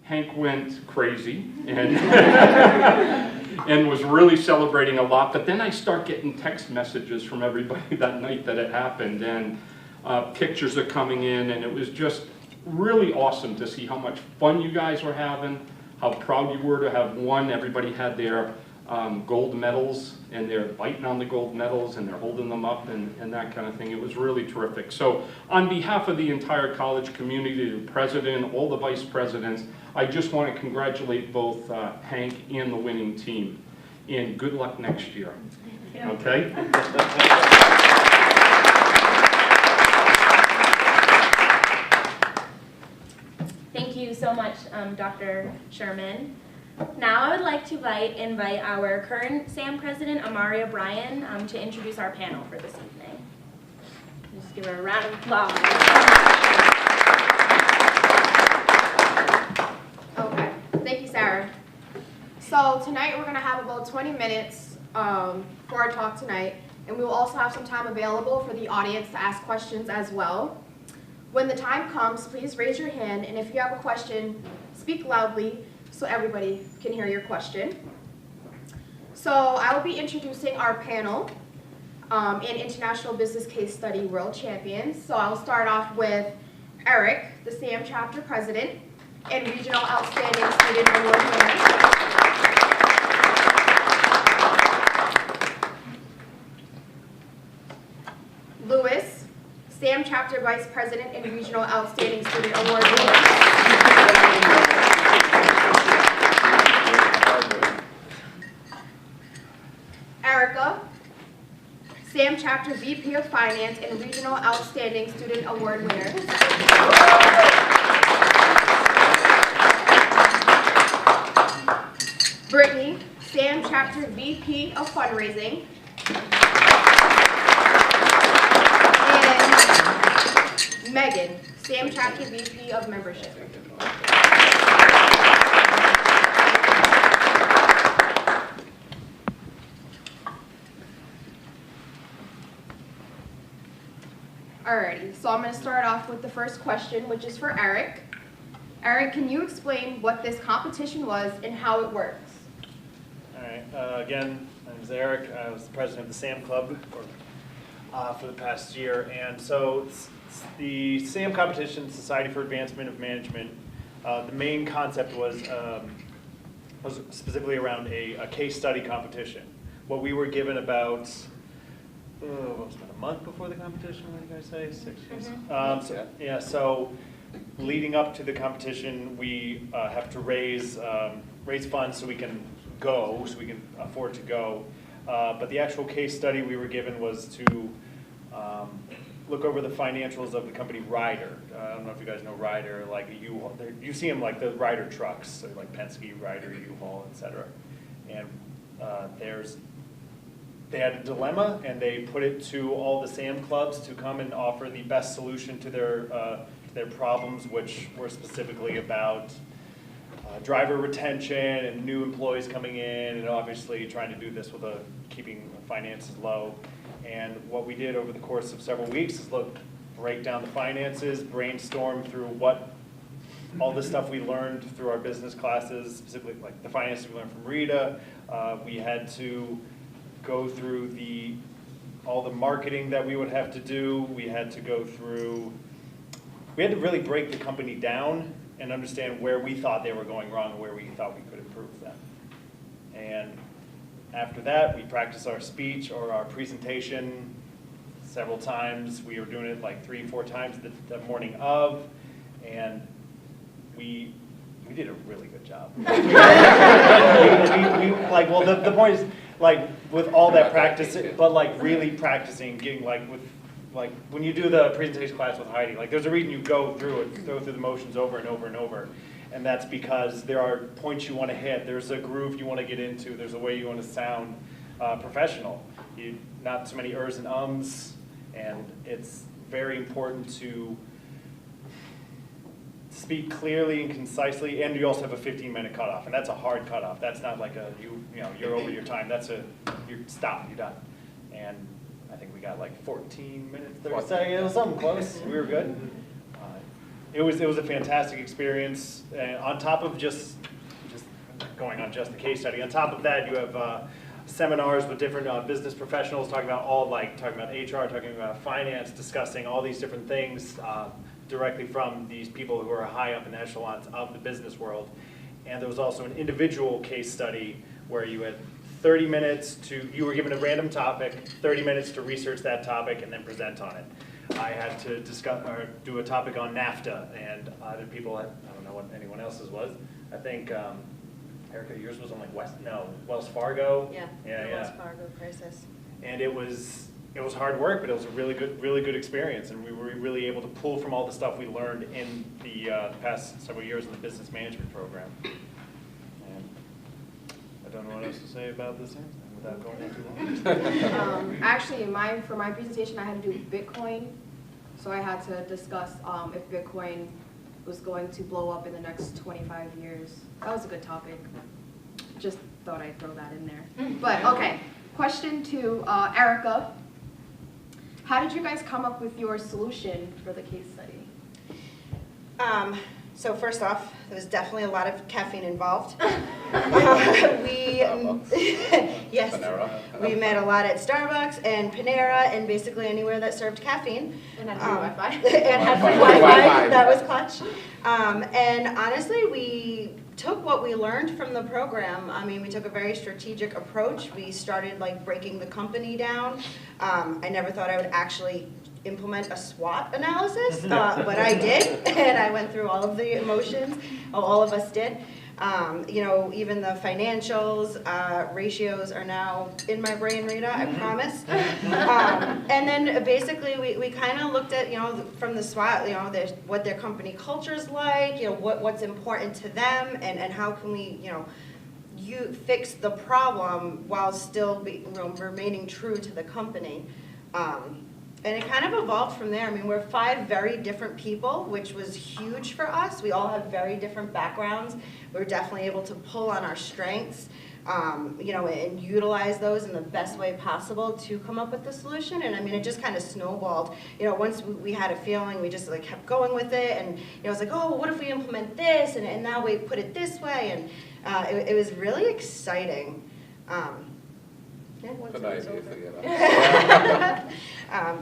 Hank went crazy and, and was really celebrating a lot, but then I start getting text messages from everybody that night that it happened, and pictures are coming in, and it was just really awesome to see how much fun you guys were having, how proud you were to have won. Everybody had their gold medals, and they're biting on the gold medals, and they're holding them up, and that kind of thing. It was really terrific. So on behalf of the entire college community, the president, all the vice presidents, I just want to congratulate both Hank and the winning team, and good luck next year. Okay? Thank you so much, Dr. Sherman. Now I would like to invite our current SAM president, Amaria Bryan, to introduce our panel for this evening. Just give her a round of applause. Okay, thank you, Sarah. So tonight we're going to have about 20 minutes for our talk tonight, and we will also have some time available for the audience to ask questions as well. When the time comes, please raise your hand, and if you have a question, speak loudly so everybody can hear your question. So I will be introducing our panel in International Business Case Study World Champions. So I'll start off with Eric, the SAM Chapter President and Regional Outstanding Student Award winner. Lewis, SAM Chapter Vice President and Regional Outstanding Student Award winner. Erica, SAM Chapter VP of Finance and Regional Outstanding Student Award winner. Brittany, SAM Chapter VP of Fundraising. And Megan, SAM Chapter VP of Membership. Alrighty, so I'm going to start off with the first question, which is for Eric. Eric, can you explain what this competition was and how it works? All right, again, my name is Eric. I was the president of the SAM Club for the past year. And so the SAM competition, Society for Advancement of Management, the main concept was specifically around a case study competition. What we were given about, what was it, about a month before the competition, what did you guys say, 6 weeks? So leading up to the competition, we have to raise funds so we can afford to go. But the actual case study we were given was to look over the financials of the company Ryder. I don't know if you guys know Ryder, like a U-Haul. You see them like the Ryder trucks, so like Penske, Ryder, U-Haul, etc. And they had a dilemma, and they put it to all the SAM clubs to come and offer the best solution to their problems, which were specifically about driver retention and new employees coming in, and obviously trying to do this with keeping finances low. And what we did over the course of several weeks is break down the finances, brainstorm through all the stuff we learned through our business classes, specifically like the finances we learned from Rita. We had to go through all the marketing that we would have to do. We had to really break the company down and understand where we thought they were going wrong and where we thought we could improve them. And after that, we practiced our speech or our presentation several times. We were doing it like 3 or 4 times the morning of, and we did a really good job. The point is, like, with all that practice, but like really practicing, getting when you do the presentation class with Heidi, like there's a reason you go through the motions over and over and over. And that's because there are points you want to hit. There's a groove you want to get into. There's a way you want to sound professional. Not so many ers and ums. And it's very important to speak clearly and concisely. And you also have a 15-minute cutoff. And that's a hard cutoff. That's not like you're over your time. That's you're stopped. You're done. And I think we got like 14 minutes there. So it was something close. We were good. it was a fantastic experience. On top of just going on just the case study, on top of that, you have seminars with different business professionals talking about HR, talking about finance, discussing all these different things directly from these people who are high up in the echelons of the business world. And there was also an individual case study where you had 30 minutes you were given a random topic, 30 minutes to research that topic and then present on it. I had to discuss or do a topic on NAFTA, and other people, I don't know what anyone else's was. I think, Erica, yours was on like Wells Fargo? Yeah, Yeah, the yeah. Wells Fargo crisis. And it was hard work, but it was a really good experience, and we were really able to pull from all the stuff we learned in the past several years in the business management program. And I don't know what else to say about this without going on too long. Actually, for my presentation, I had to do Bitcoin. So I had to discuss if Bitcoin was going to blow up in the next 25 years. That was a good topic. Just thought I'd throw that in there. But okay, question to Erica. How did you guys come up with your solution for the case study? So first off, there was definitely a lot of caffeine involved. Yes, we met a lot at Starbucks and Panera and basically anywhere that served caffeine. And had free Wi-Fi. And had free Wi-Fi, that was clutch. And honestly, we took what we learned from the program. I mean, we took a very strategic approach. We started like breaking the company down. I never thought I would actually implement a SWOT analysis, but I did, and I went through all of the emotions, all of us did. You know, even the financials, ratios are now in my brain, Rita, I promise. And then basically we kind of looked at, you know, from the SWOT, you know, what their company culture's like, you know, what's important to them, and how can we, you know, fix the problem while still remaining true to the company. And it kind of evolved from there. I mean, we're 5 very different people, which was huge for us. We all have very different backgrounds. We were definitely able to pull on our strengths, you know, and utilize those in the best way possible to come up with the solution. And I mean, it just kind of snowballed. You know, once we had a feeling, we just like kept going with it. And you know, it was like, oh, what if we implement this? And now we put it this way. And it was really exciting. Yeah, once it was over.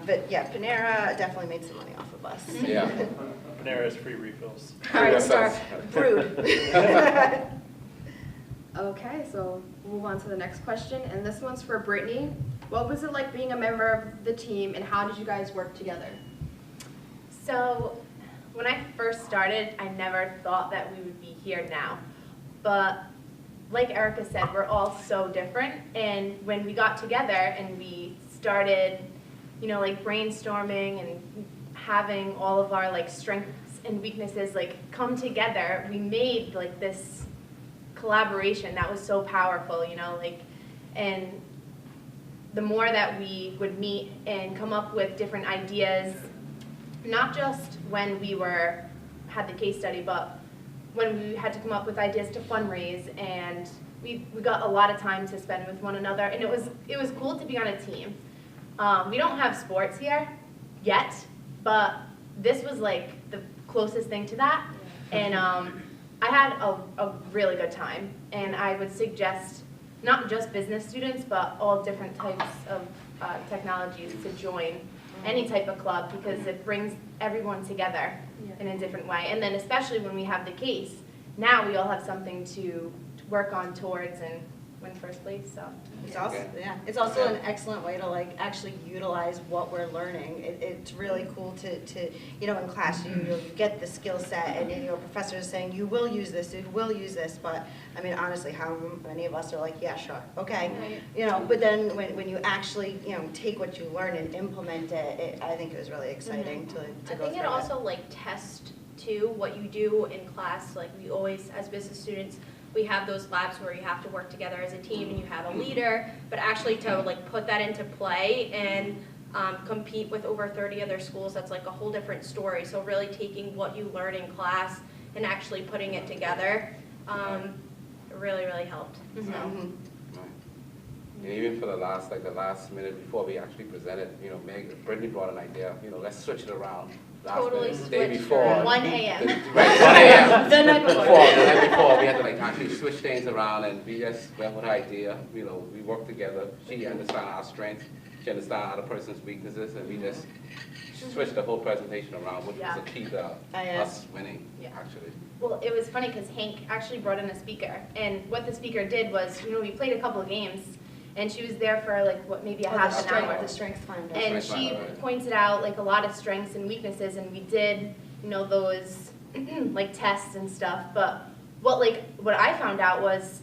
But yeah, Panera definitely made some money off of us. Yeah. Panera's free refills. All right, start brood. Okay, so we'll move on to the next question, and this one's for Brittany. What was it like being a member of the team, and how did you guys work together? So when I first started, I never thought that we would be here now. But like Erica said, we're all so different. And when we got together and we started, you know, like brainstorming and having all of our like strengths and weaknesses like come together, we made like this collaboration that was so powerful, you know, like, and the more that we would meet and come up with different ideas, not just when we had the case study, but when we had to come up with ideas to fundraise, and we got a lot of time to spend with one another, and it was cool to be on a team. We don't have sports here yet, but this was like the closest thing to that, and I had a really good time, and I would suggest not just business students, but all different types of technologies to join any type of club, because it brings everyone together in a different way. And then especially when we have the case, now we all have something to work on towards and win first place. So It's also an excellent way to like actually utilize what we're learning. It's really cool to you know, in class you get the skill set, and you know, professors saying you will use this, but I mean, honestly, how many of us are like, yeah, sure, okay, Right. you know, but then when you actually, you know, take what you learn and implement it, I think it was really exciting to go I through think it also like tests too what you do in class. Like we always, as business students, we have those labs where you have to work together as a team and you have a leader, but actually to like put that into play and compete with over 30 other schools, that's like a whole different story. So really taking what you learn in class and actually putting it together really, really helped. So. Mhm. Right. And even for the last minute before we actually presented, you know, Brittany brought an idea, you know, let's switch it around. last Totally minute, the day switched before. for 1 a.m. Right, 1 a.m. The night before. The night before, we had to like actually switch things around, and we just went with her idea. You know, we worked together. She understood our strengths, she understood other person's weaknesses, and we just switched the whole presentation around, which was a key to us winning, Yeah. actually. Well, it was funny because Hank actually brought in a speaker, and what the speaker did was, we played a couple of games, and she was there for like, what, maybe a half an hour. The strength finder. And Strengths she finder, right. pointed out like a lot of strengths and weaknesses, and we did, those like tests and stuff. But what I found out was,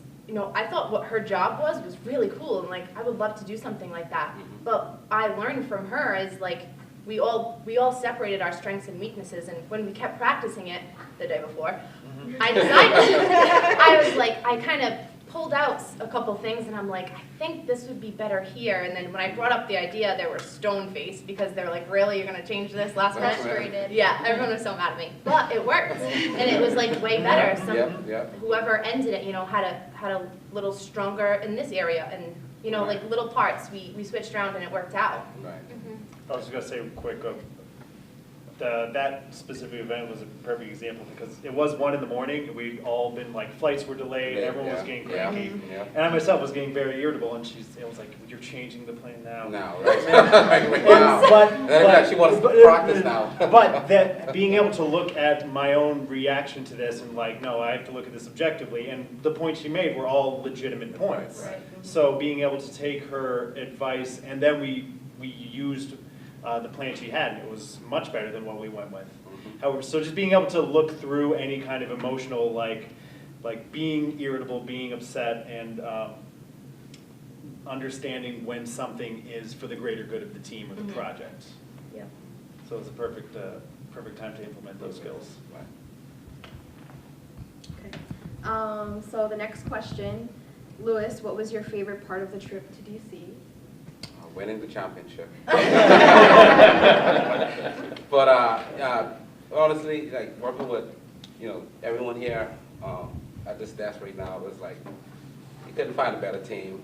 I thought what her job was really cool, and like I would love to do something like that. But I learned from her is like we all separated our strengths and weaknesses, and when we kept practicing it the day before, I decided I kind of pulled out a couple things, and I'm like, I think this would be better here. And then when I brought up the idea, they were stone-faced because they're like, really, you're gonna change this last minute? Frustrated. Yeah, everyone was so mad at me, but it worked, and it was like way better. Whoever ended it, had a little stronger in this area, and like little parts we switched around and it worked out. Right. I was just gonna say quick, that specific event was a perfect example because it was 1 in the morning. We'd all been like, flights were delayed, everyone was getting cranky. Yeah. And I myself was getting very irritable, and it was like, you're changing the plan now. Now, right? Right now. She wants to practice now. But that being able to look at my own reaction to this and like, no, I have to look at this objectively, and the points she made were all legitimate points. Right. So being able to take her advice, and then we used the plan she had, and it was much better than what we went with. However, so just being able to look through any kind of emotional, like being irritable, being upset, and understanding when something is for the greater good of the team or the project. Yeah. So it's a perfect time to implement those skills. So the next question, Lewis, what was your favorite part of the trip to DC? Winning the championship. But honestly, like working with everyone here at this desk right now was like you couldn't find a better team.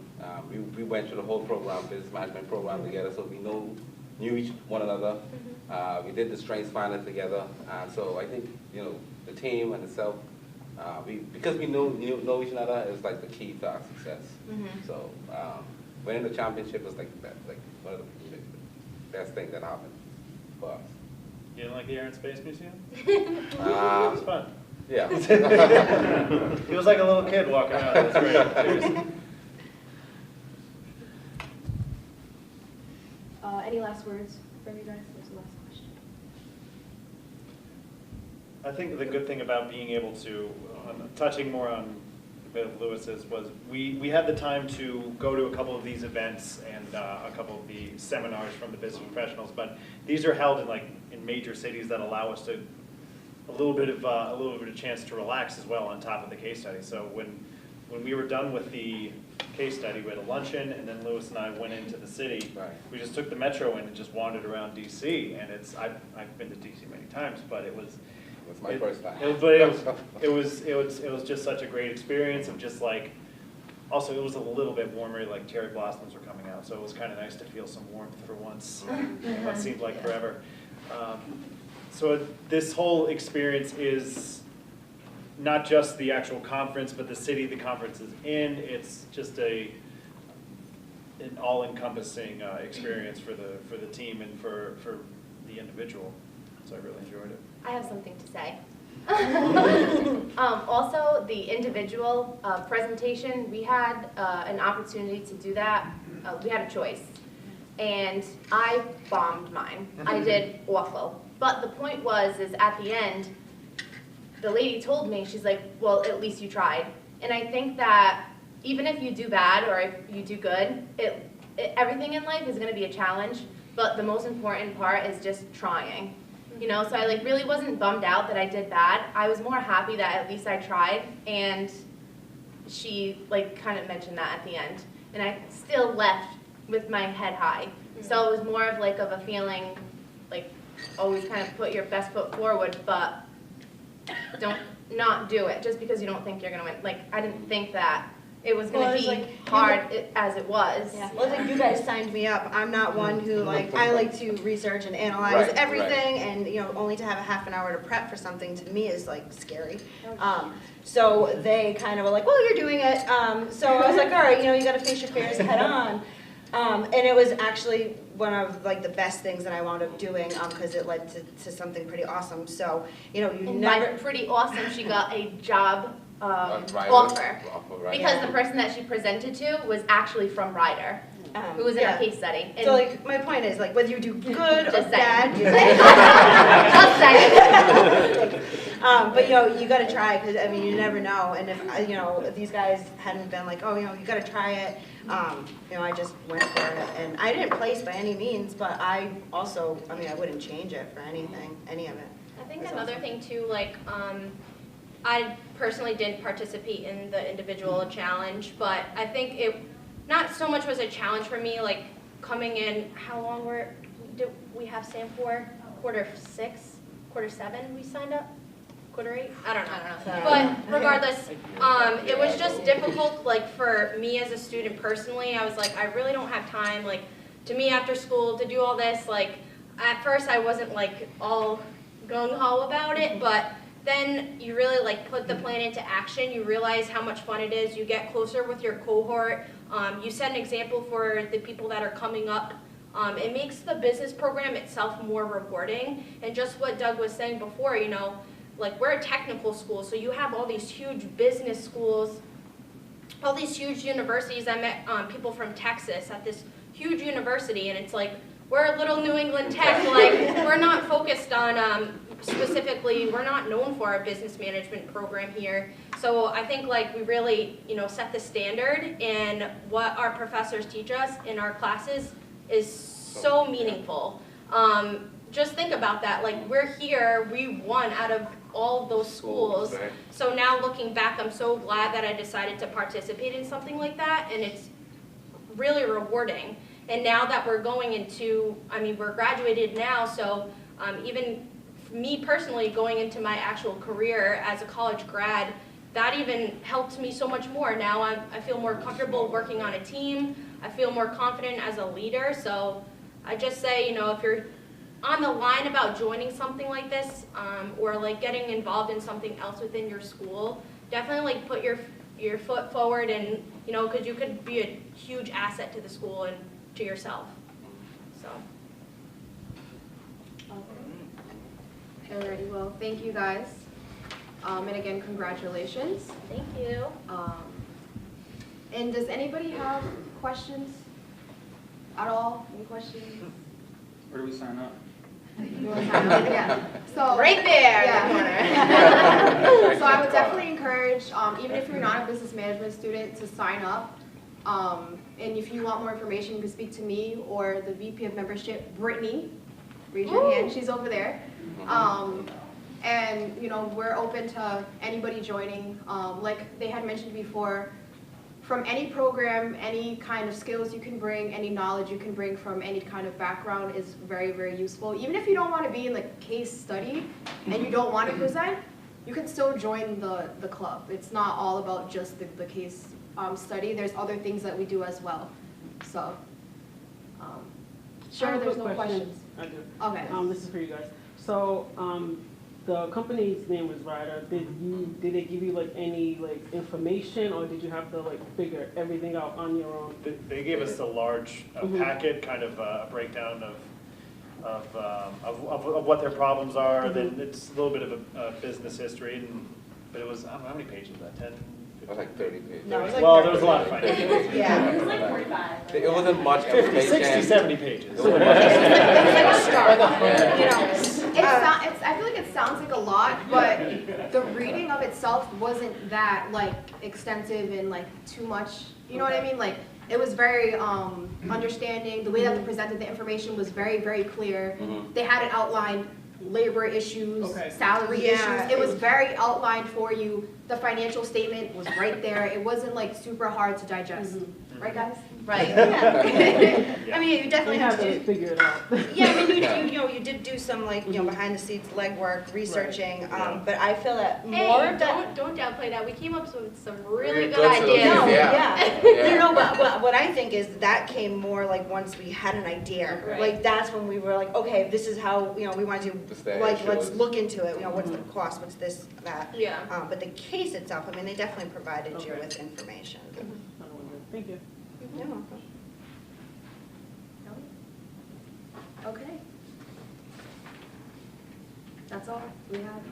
We went through the whole program, business management program together, so we knew each one another. We did the strengths finder together, so I think the team and itself. Because we know each other is like the key to our success. So winning the championship was like one of the best things that happened for us. You didn't like the Air and Space Museum? It It was fun. Yeah. He was like a little kid walking around. It was great. Seriously. Any last words from you guys? There's the last question. I think the good thing about being able to, touching more on a bit of Lewis's, was we had the time to go to a couple of these events and a couple of the seminars from the business professionals, but these are held in major cities that allow us to a little bit of chance to relax as well on top of the case study. So when we were done with the case study, we had a luncheon, and then Lewis and I went into the city. Right. We just took the metro in and just wandered around DC, and I've been to DC many times, but it was. It's my first time. It was just such a great experience of just like, also it was a little bit warmer, like cherry blossoms were coming out, so it was kind of nice to feel some warmth for once. What seemed like forever. So this whole experience is not just the actual conference, but the city the conference is in. It's just an all-encompassing experience for the team and for the individual. So I really enjoyed it. I have something to say. Also, the individual presentation, we had an opportunity to do that. We had a choice. And I bombed mine. I did awful. But the point is at the end, the lady told me, she's like, well, at least you tried. And I think that even if you do bad or if you do good, everything in life is going to be a challenge. But the most important part is just trying. So I really wasn't bummed out that I did bad. I was more happy that at least I tried, and she kind of mentioned that at the end. And I still left with my head high. So it was more of a feeling always kind of put your best foot forward, but don't not do it just because you don't think you're gonna win. I didn't think that it was Well, gonna it was be like, hard as it was. Yeah, well, it's like you guys signed me up. I'm not one who I like to research and analyze Right, right. everything, and only to have a half an hour to prep for something to me is like scary. So they kind of were like, well, you're doing it. So I was like, all right, you got to face your fears head on. And it was actually one of like the best things that I wound up doing because it led to something pretty awesome. So you And never. by pretty awesome, she got a job Ryder. offer. Right. Because the person that she presented to was actually from Ryder, who was in yeah. our case study. And So like my point is like whether you do good or Just bad, Just saying. but you got to try because I mean you never know. And if these guys hadn't been like, oh you got to try it, I just went for it and I didn't place by any means, but I also I wouldn't change it for anything, any of it. I think another thing too, like, I personally didn't participate in the individual challenge, but I think it not so much was a challenge for me, like coming in, how long did we have Sam for? Quarter 6, quarter 7 we signed up? Quarter 8? I don't know. But regardless, it was just difficult, like for me as a student personally, I was like, I really don't have time, like to me after school to do all this, like at first I wasn't like all gung-ho about it, but then you really like put the plan into action, you realize how much fun it is, you get closer with your cohort, you set an example for the people that are coming up. It makes the business program itself more rewarding, and just what Doug was saying before, like we're a technical school, so you have all these huge business schools, all these huge universities. I met people from Texas at this huge university, and it's like, we're a little New England Tech, like we're not focused on specifically, we're not known for our business management program here. So I think like we really, set the standard, and what our professors teach us in our classes is so meaningful. Just think about that, like we're here, we won out of all of those schools. Right. So now looking back, I'm so glad that I decided to participate in something like that, and it's really rewarding. And now that we're going into, we're graduated now, so even me personally going into my actual career as a college grad, that even helped me so much more. Now I feel more comfortable working on a team. I feel more confident as a leader. So I just say, if you're on the line about joining something like this, or like getting involved in something else within your school, definitely like put your foot forward, and because you could be a huge asset to the school and to yourself. So. Alrighty, well, thank you guys. And again, congratulations. Thank you. And does anybody have questions at all? Any questions? Where do we sign up? You want to sign up? Yeah. So Right there Yeah. in the corner. So I would definitely encourage, even if you're not a business management student, to sign up. And if you want more information, you can speak to me or the VP of membership, Brittany. Raise your hand, she's over there. And we're open to anybody joining. Like they had mentioned before, from any program, any kind of skills you can bring, any knowledge you can bring from any kind of background is very, very useful. Even if you don't want to be in the case study and you don't want to present, you can still join the club. It's not all about just the case study. There's other things that we do as well. So, sure, there's no questions. I do. Okay. This is for you guys. So, the company's name was Ryder. Did they give you like any information, or did you have to figure everything out on your own? They gave us a large packet, kind of a breakdown of what their problems are. Then it's a little bit of a business history, but it was, I don't know, how many pages was that, 10? It was like 30 pages. No, it was like Well, there was a lot of financial. Yeah. It was like 45. It wasn't much 50, information. 60, 70 pages. It wasn't much I feel like it sounds like a lot, but the reading of itself wasn't that extensive and too much. You know what I mean? It was very understanding. The way that they presented the information was very, very clear. They had it outlined, labor issues, salary issues. It was very outlined for you. The financial statement was right there. It wasn't super hard to digest. Right, guys? Right. Yeah. I mean, you definitely We have have to to. figure it out. Yeah, I mean, you did do some like, behind the scenes legwork, researching, Yeah. but I feel that more Hey, of that. don't downplay that. We came up with some really good Good ideas. solutions, No, yeah. yeah. No, but what I think is that came more like once we had an idea. Right. Like that's when we were like, okay, this is how, we want to The do, staff like, let's shows. look into it, what's the cost, what's this, that. Yeah. But the case itself, I mean, they definitely provided you Okay. with information. Thank you. You're welcome. Okay. That's all we have.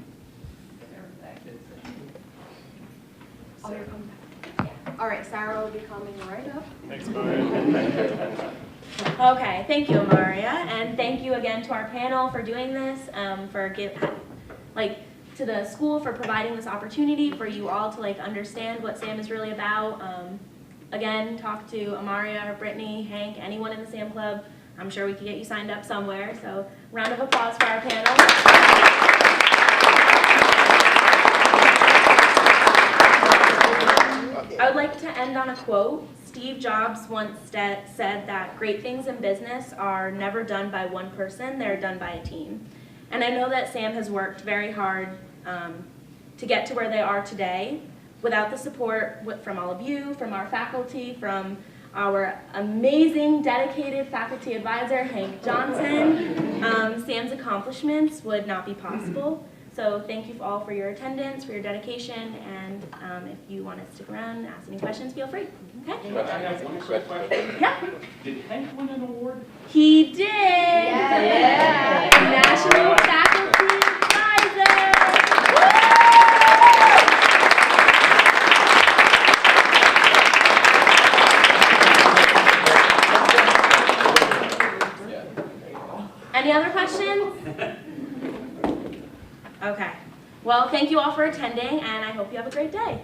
Oh, you're coming back. All right, Sarah will be coming right up. Thanks, Maria. Okay, thank you, Amaria, and thank you again to our panel for doing this, to the school for providing this opportunity for you all to understand what SAM is really about. Again, talk to Amaria or Brittany, Hank, anyone in the SAM Club. I'm sure we could get you signed up somewhere. So, round of applause for our panel. I would like to end on a quote. Steve Jobs once said that great things in business are never done by one person, they're done by a team. And I know that SAM has worked very hard to get to where they are today. Without the support from all of you, from our faculty, from our amazing, dedicated faculty advisor, Hank Johnson, SAM's accomplishments would not be possible. So thank you all for your attendance, for your dedication, and if you want to stick around and ask any questions, feel free. Okay? I have one quick question. Yeah. Did Hank win an award? He did! Yeah. National Faculty Advisor! Any other questions? Okay. Well, thank you all for attending, and I hope you have a great day.